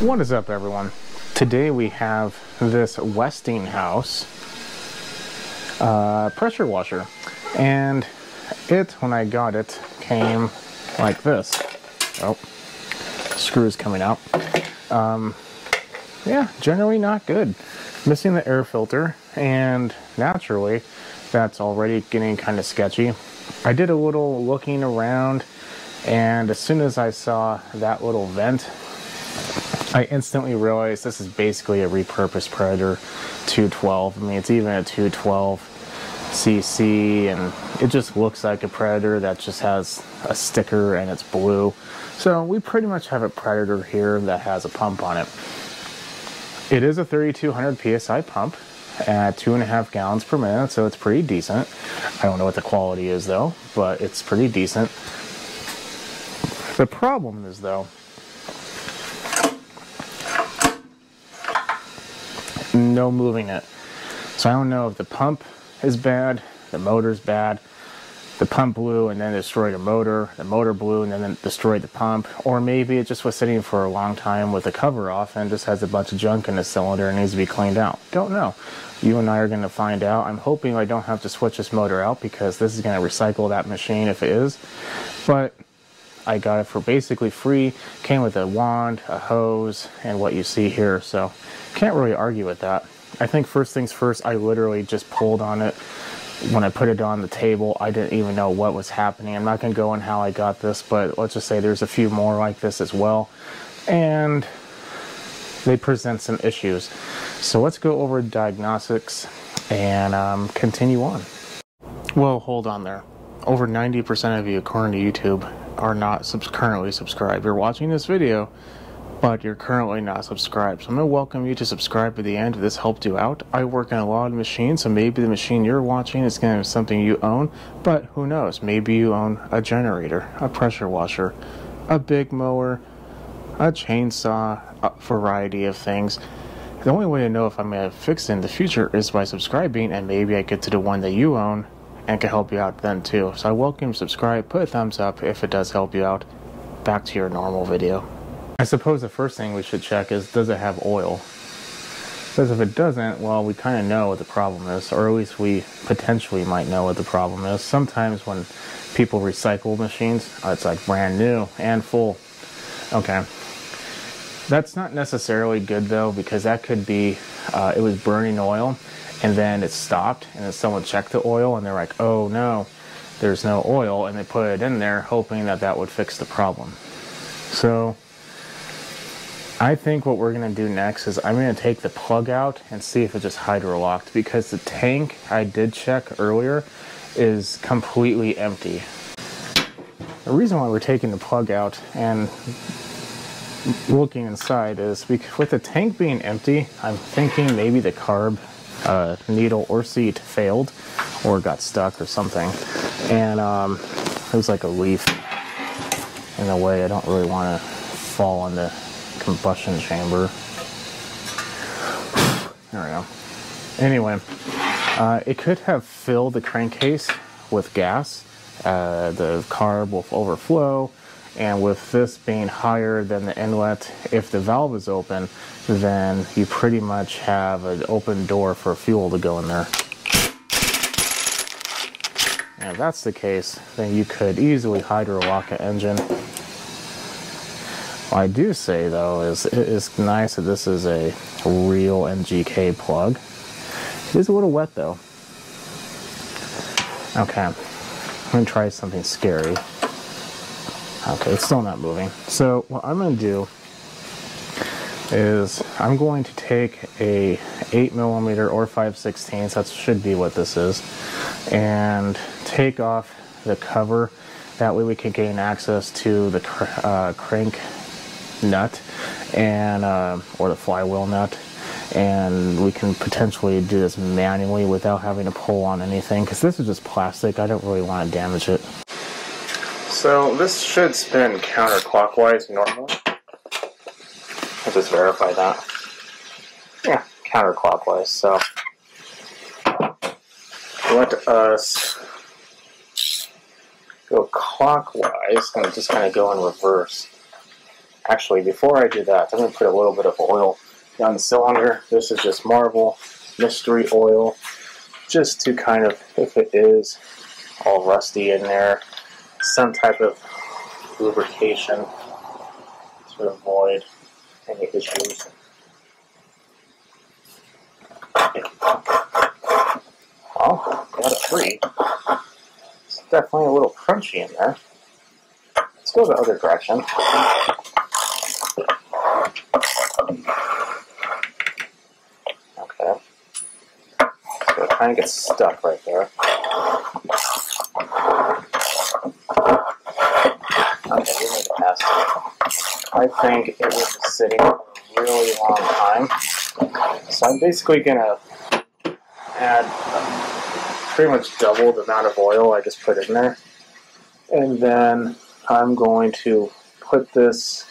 What is up, everyone? Today we have this Westinghouse pressure washer, and when I got it, came like this. Oh, screws coming out. Yeah, generally not good. Missing the air filter, and naturally that's already getting kind of sketchy. I did a little looking around, and as soon as I saw that little vent, I instantly realized this is basically a repurposed Predator 212. I mean, it's even a 212cc, and it just looks like a Predator that just has a sticker and it's blue. So we pretty much have a Predator here that has a pump on it. It is a 3200 psi pump at 2.5 gallons per minute, so it's pretty decent. I don't know what the quality is though, but it's pretty decent. The problem is though, no moving it. So I don't know if the pump is bad, the motor's bad, the pump blew and then destroyed the motor blew and then destroyed the pump, or maybe it just was sitting for a long time with the cover off and just has a bunch of junk in the cylinder and needs to be cleaned out. Don't know. You and I are going to find out. I'm hoping I don't have to switch this motor out because this is going to recycle that machine if it is. But I got it for basically free. Came with a wand, a hose, and what you see here, so can't really argue with that. I think first things first, I literally just pulled on it. When I put it on the table, I didn't even know what was happening. I'm not going to go on how I got this, but let's just say there's a few more like this as well, and they present some issues. So let's go over diagnostics and continue on. Well, hold on there. Over 90% of you, according to YouTube, are not currently subscribed. You're watching this video, but you're currently not subscribed. So I'm going to welcome you to subscribe at the end if this helped you out. I work on a lot of machines, so maybe the machine you're watching is going to be something you own, but who knows? Maybe you own a generator, a pressure washer, a big mower, a chainsaw, a variety of things. The only way to know if I'm going to fix it in the future is by subscribing, and maybe I get to the one that you own and can help you out then too. So I welcome you to subscribe, put a thumbs up if it does help you out. Back to your normal video. I suppose the first thing we should check is, does it have oil? Because if it doesn't, well, we kind of know what the problem is, or at least we potentially might know what the problem is. Sometimes when people recycle machines, it's like brand new and full. Okay. That's not necessarily good though, because that could be, it was burning oil, and then it stopped, and then someone checked the oil, and they're like, oh no, there's no oil, and they put it in there hoping that that would fix the problem. So I think what we're going to do next is I'm going to take the plug out and see if it's just hydro-locked, because the tank I did check earlier is completely empty. The reason why we're taking the plug out and looking inside is because with the tank being empty, I'm thinking maybe the carb needle or seat failed or got stuck or something, and it was like a leaf in a way. I don't really want to fall on the combustion chamber. There we go. Anyway, it could have filled the crankcase with gas. The carb will overflow, and with this being higher than the inlet, if the valve is open, then you pretty much have an open door for fuel to go in there. And if that's the case, then you could easily hydro-lock an engine. What I do say though is, it is nice that this is a real NGK plug. It is a little wet though. Okay, I'm gonna try something scary. Okay, it's still not moving. So what I'm gonna do is I'm going to take a 8mm or 5/16, that should be what this is, and take off the cover. That way we can gain access to the crank nut and or the flywheel nut, and we can potentially do this manually without having to pull on anything, because this is just plastic. I don't really want to damage it. So this should spin counterclockwise normally. I'll just verify that. Yeah, counterclockwise. So let us go clockwise and just kind of go in reverse. Actually, before I do that, I'm going to put a little bit of oil down the cylinder. This is just Marvel Mystery Oil, just to kind of, if it is all rusty in there, some type of lubrication to avoid any issues. Well, got it free. It's definitely a little crunchy in there. Let's go the other direction. Okay. So it kind of gets stuck right there. Okay, we made it past it. I think it was sitting for a really long time. So I'm basically going to add pretty much double the amount of oil I just put in there. And then I'm going to put this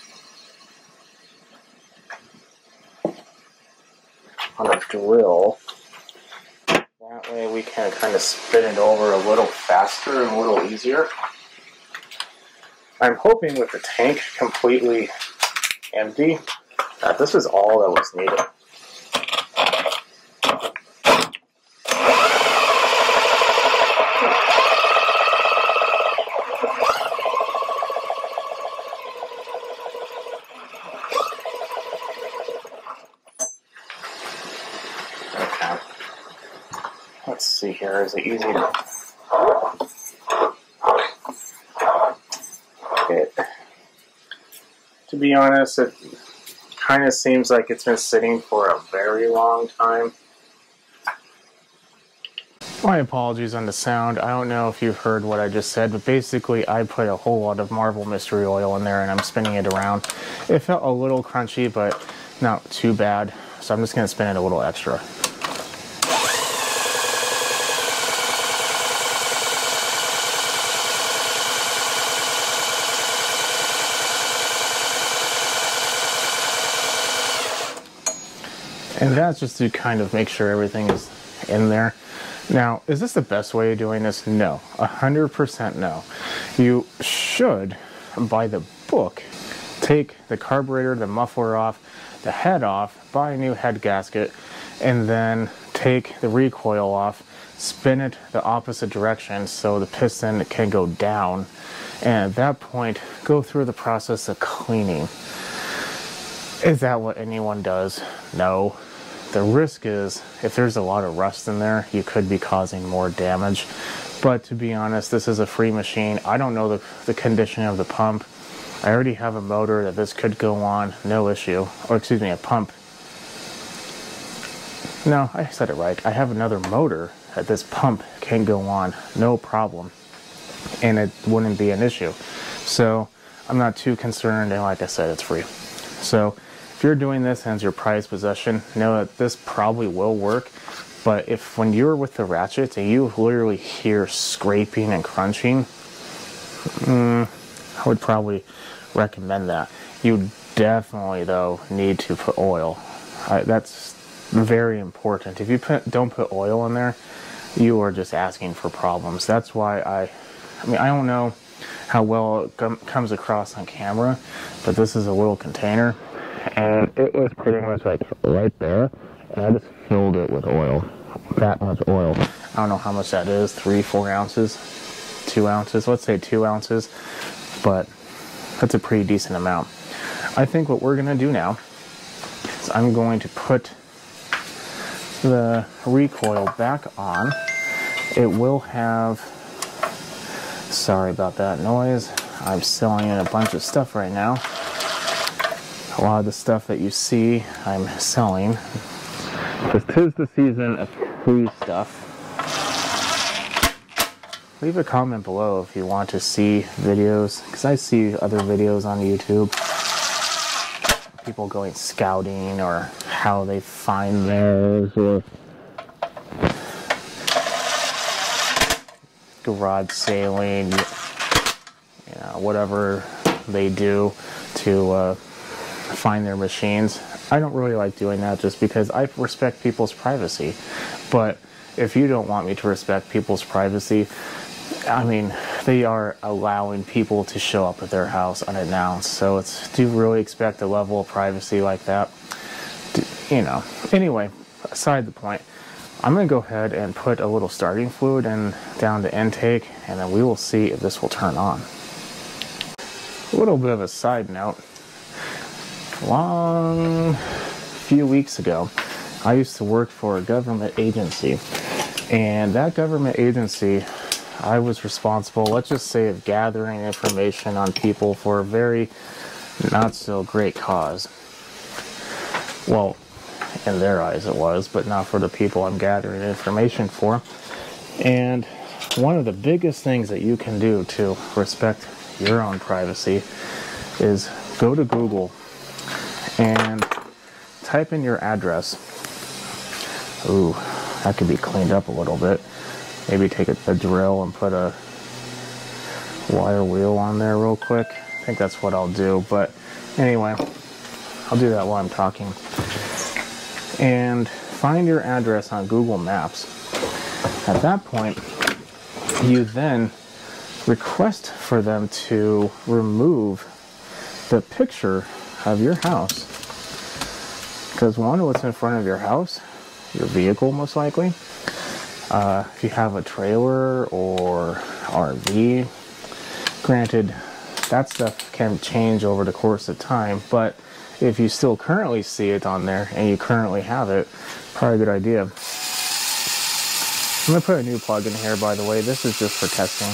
on a drill. That way we can kind of spin it over a little faster and a little easier. I'm hoping with the tank completely empty that this is all that was needed. Okay. Let's see here, is it easy to get? To be honest, it kind of seems like it's been sitting for a very long time. My apologies on the sound. I don't know if you've heard what I just said, but basically I put a whole lot of Marvel Mystery Oil in there and I'm spinning it around. It felt a little crunchy, but not too bad. So I'm just going to spin it a little extra. And that's just to kind of make sure everything is in there. Now, is this the best way of doing this? No, 100% no. You should, by the book, take the carburetor, the muffler off, the head off, buy a new head gasket, and then take the recoil off, spin it the opposite direction so the piston can go down, and at that point, go through the process of cleaning. Is that what anyone does? No. The risk is, if there's a lot of rust in there, you could be causing more damage. But to be honest, this is a free machine. I don't know the condition of the pump. I already have a motor that this could go on, no issue. Or excuse me, a pump. No, I said it right. I have another motor that this pump can go on, no problem. And it wouldn't be an issue. So I'm not too concerned, and like I said, it's free. So if you're doing this and it's your prized possession, know that this probably will work. But if when you're with the ratchets and you literally hear scraping and crunching, I would probably recommend that. You definitely, though, need to put oil. That's very important. If you don't put oil in there, you are just asking for problems. That's why I mean, I don't know how well it comes across on camera, but this is a little container. And it was pretty much like right there, and I just filled it with oil, that much oil. I don't know how much that is, 3-4 ounces, 2 ounces, let's say 2 ounces, but that's a pretty decent amount. I think what we're gonna do now is I'm going to put the recoil back on. It will have, sorry about that noise, I'm selling in a bunch of stuff right now. A lot of the stuff that you see, I'm selling. Because 'tis the season of free stuff. Leave a comment below if you want to see videos, because I see other videos on YouTube. People going scouting, or how they find theirs, or garage sailing, you know, whatever they do to find their machines. I don't really like doing that just because I respect people's privacy. But if you don't want me to respect people's privacy, I mean, they are allowing people to show up at their house unannounced. So do you really expect a level of privacy like that? You know. Anyway, aside the point, I'm going to go ahead and put a little starting fluid down the intake, and then we will see if this will turn on. A little bit of a side note. Long few weeks ago, I used to work for a government agency, and that government agency, I was responsible, let's just say, of gathering information on people for a very not so great cause. Well, in their eyes it was, but not for the people I'm gathering information for. And one of the biggest things that you can do to respect your own privacy is go to Google and type in your address. Ooh, that could be cleaned up a little bit. Maybe take a drill and put a wire wheel on there real quick. I think that's what I'll do. But anyway, I'll do that while I'm talking. And find your address on Google Maps. At that point, you then request for them to remove the picture of your house. Because one, what's in front of your house, your vehicle most likely. If you have a trailer or RV, granted, that stuff can change over the course of time, but if you still currently see it on there and you currently have it, probably a good idea. I'm going to put a new plug in here, by the way. This is just for testing.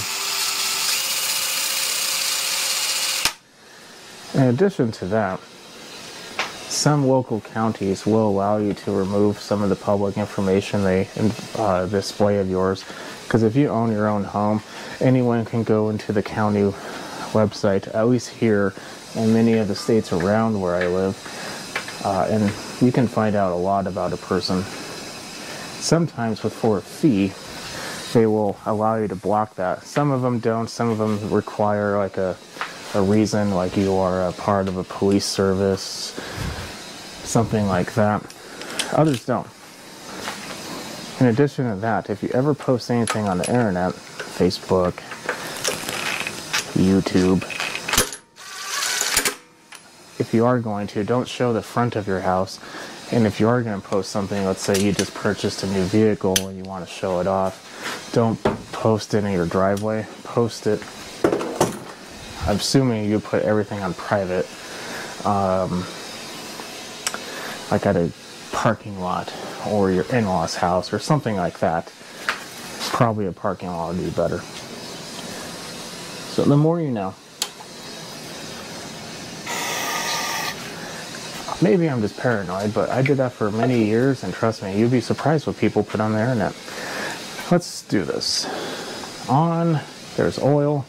In addition to that, some local counties will allow you to remove some of the public information they display of yours. Because if you own your own home, anyone can go into the county website, at least here in many of the states around where I live, and you can find out a lot about a person. Sometimes for a fee, they will allow you to block that. Some of them don't. Some of them require like a reason, like you are a part of a police service, something like that. Others don't. In addition to that, if you ever post anything on the internet, Facebook, YouTube, if you are going to, don't show the front of your house. And if you are going to post something, let's say you just purchased a new vehicle and you want to show it off, don't post it in your driveway. Post it, I'm assuming you put everything on private, like at a parking lot or your in-laws house or something like that. Probably a parking lot would be better. So the more you know. Maybe I'm just paranoid, but I did that for many years, and trust me, you'd be surprised what people put on the internet. Let's do this. On, there's oil.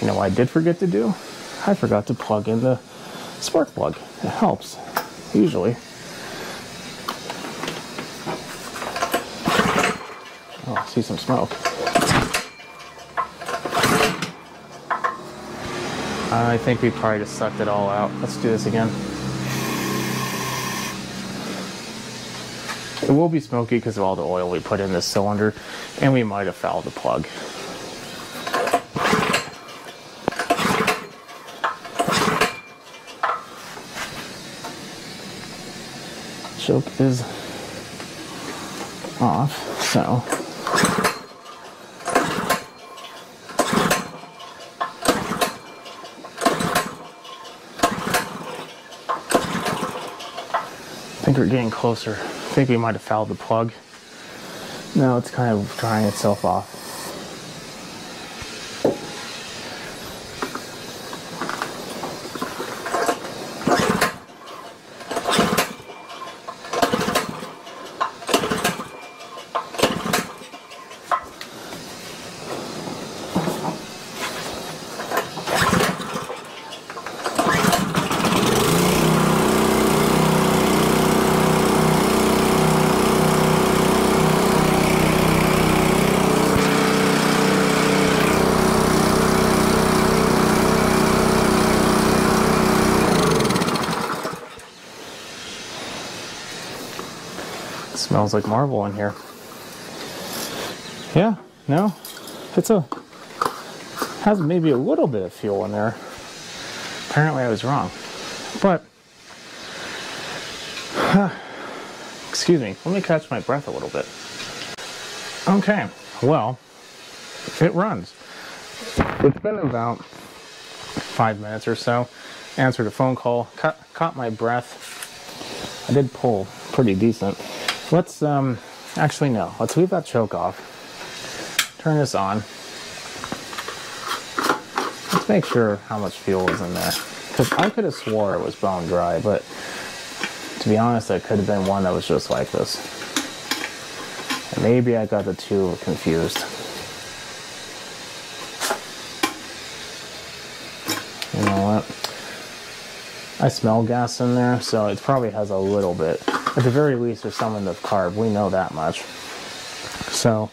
You know what I did forget to do? I forgot to plug in the spark plug. It helps, usually. Oh, I see some smoke. I think we probably just sucked it all out. Let's do this again. It will be smoky because of all the oil we put in this cylinder, and we might have fouled the plug. Choke is off, so I think we're getting closer. I think we might have fouled the plug. Now it's kind of drying itself off. Smells like marble in here. Yeah, no, has maybe a little bit of fuel in there. Apparently I was wrong. But, excuse me, let me catch my breath a little bit. Okay, well, it runs. It's been about 5 minutes or so. Answered a phone call, caught my breath. I did pull pretty decent. Let's, actually no, let's leave that choke off. Turn this on. Let's make sure how much fuel is in there. Because I could have swore it was bone dry, but to be honest, it could have been one that was just like this. And maybe I got the two confused. You know what? I smell gas in there, so it probably has a little bit. At the very least, there's some in the carb. We know that much. So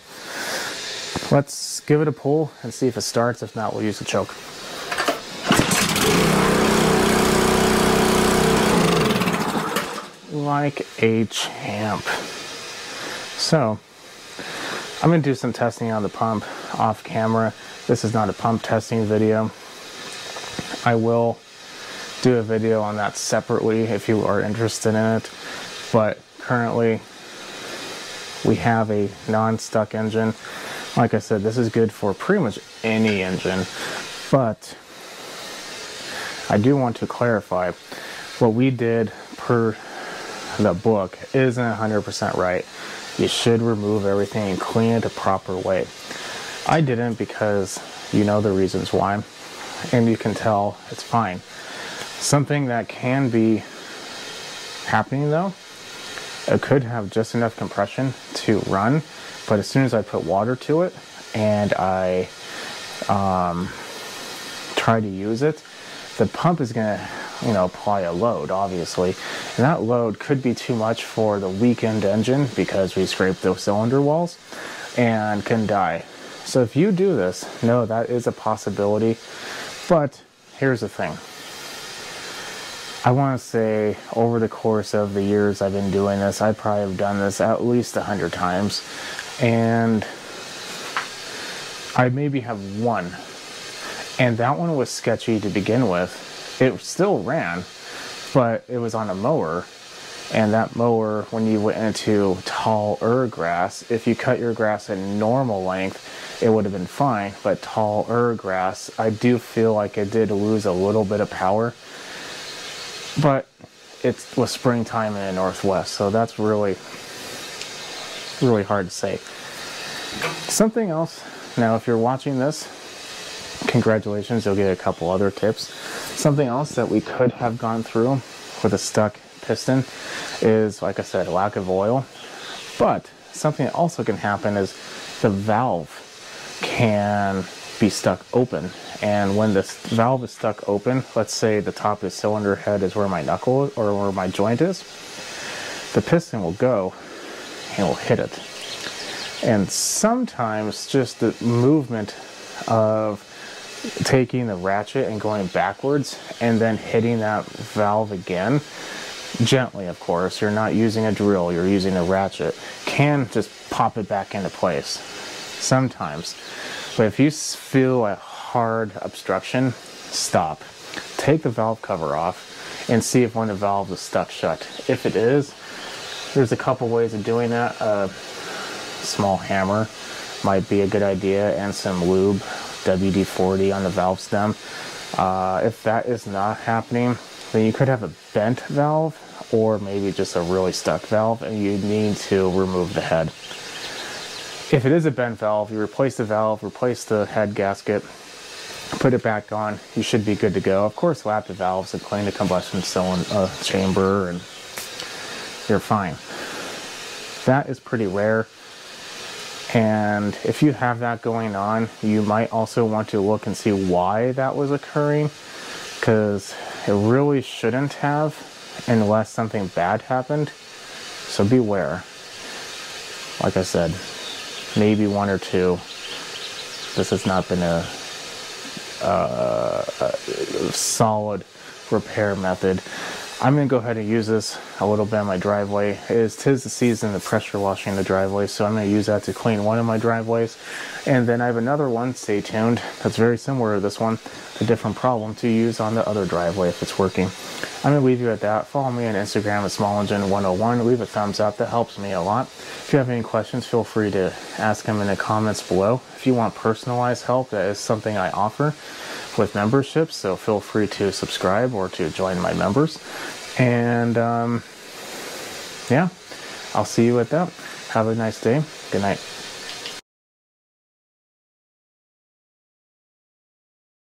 let's give it a pull and see if it starts. If not, we'll use the choke. Like a champ. So I'm going to do some testing on the pump off camera. This is not a pump testing video. I will do a video on that separately if you are interested in it. But currently we have a non-stuck engine. Like I said, this is good for pretty much any engine. But I do want to clarify what we did per the book isn't 100% right. You should remove everything and clean it a proper way. I didn't because you know the reasons why, and you can tell it's fine. Something that can be happening though, it could have just enough compression to run, but as soon as I put water to it and I try to use it, the pump is going to, you know, apply a load, obviously, and that load could be too much for the weakened engine because we scraped those cylinder walls and can die. So if you do this, no, that is a possibility. But here's the thing. I want to say over the course of the years I've been doing this, I probably have done this at least 100 times, and I maybe have one. And that one was sketchy to begin with. It still ran, but it was on a mower. And that mower, when you went into taller grass, if you cut your grass at normal length, it would have been fine. But taller grass, I do feel like it did lose a little bit of power. But it was springtime in the Northwest, so that's really, really hard to say. Something else, now if you're watching this, congratulations, you'll get a couple other tips. Something else that we could have gone through with a stuck piston is, like I said, lack of oil. But something that also can happen is the valve can be stuck open. And when this valve is stuck open, let's say the top of the cylinder head is where my knuckle is, or where my joint is, the piston will go and it will hit it. And sometimes just the movement of taking the ratchet and going backwards and then hitting that valve again, gently of course, you're not using a drill, you're using a ratchet, can just pop it back into place sometimes. But if you feel a hard obstruction, stop. Take the valve cover off and see if one of the valves is stuck shut. If it is, there's a couple ways of doing that. A small hammer might be a good idea, and some lube, WD-40 on the valve stem. If that is not happening, then you could have a bent valve or maybe just a really stuck valve, and you need to remove the head. If it is a bent valve, you replace the valve, replace the head gasket, put it back on, you should be good to go. Of course, lap the valves and clean the combustion cylinder chamber, and you're fine. That is pretty rare. And if you have that going on, you might also want to look and see why that was occurring, because it really shouldn't have unless something bad happened. So beware. Like I said, maybe one or two. This has not been a solid repair method. I'm going to go ahead and use this a little bit on my driveway. Tis the season of pressure washing the driveway, so I'm going to use that to clean one of my driveways. And then I have another one, stay tuned, that's very similar to this one, a different problem to use on the other driveway if it's working. I'm going to leave you at that. Follow me on Instagram at smallengine101. Leave a thumbs up, that helps me a lot. If you have any questions, feel free to ask them in the comments below. If you want personalized help, that is something I offer with memberships, so feel free to subscribe or to join my members. And yeah, I'll see you at that. Have a nice day. Good night.